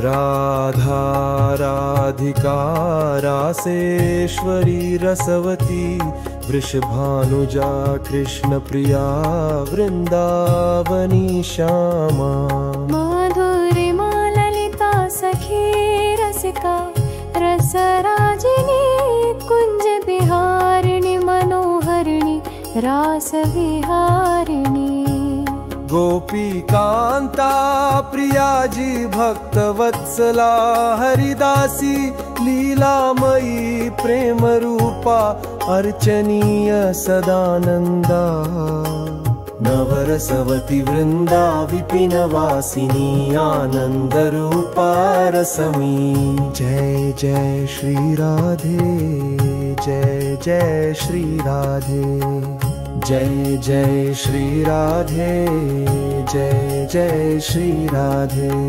Radha Radhika Raseshwari रसवती Vrishabhanuja Krishnapriya वृन्दावनी Shyama Madhurima Lalita Sakhi Rasika रसराजिनी Kunj विहारिणी मनोहरिणी रासविहारिणी गोपीकान्ता Priyaji भक्तवत्सला हरिदासी लीलामयी प्रेमरूपा अर्चनीय Sadananda नवरसवती Vrinda विपिनवासिनी आनन्दरूपा Rashmi Jai Jai Shri Radhe Jai Jai Shri Radhe Jai Jai Shri Radhe Jai Jai Shri Radhe.